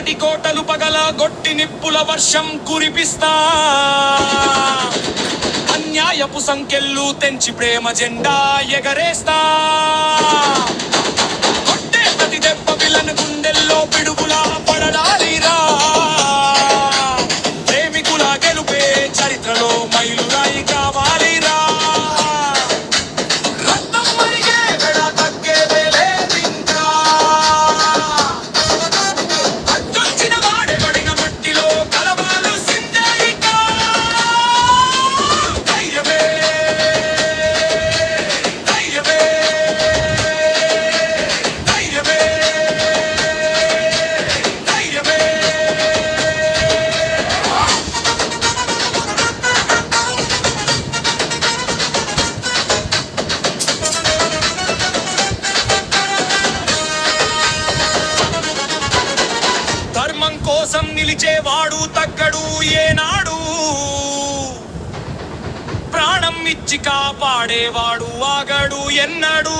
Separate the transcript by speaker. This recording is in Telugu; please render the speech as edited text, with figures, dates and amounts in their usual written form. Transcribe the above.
Speaker 1: పచ్చటి కోటలు పగల గొట్టి నిప్పుల వర్షం కురిపిస్తా అన్యాయపు సంకెళ్ళు తెంచి ప్రేమ జెండా ఎగరేస్తా కొట్టే ప్రతి దెబ్బ విలన్ గుండెల్లో పిడుగులా పడడాలిరా ప్రేమికుల గెలుపే చరిత్రలో మైలురాయి కావాలిరా రక్తం మరిగే వెడ తగ్గేదే లేదింకా అడ్డొచ్చిన వాడే పడిన మట్టిలో కలవాల్సిందే ఇంకా ధైర్యమే ధైర్యమే ధైర్యమే ధైర్యమే ధర్మం కోసం నిలిచేవాడు తగ్గడు ఏనాడు ప్రాణం ఇచ్చి కాపాడేవాడు ఆగడు ఎన్నడు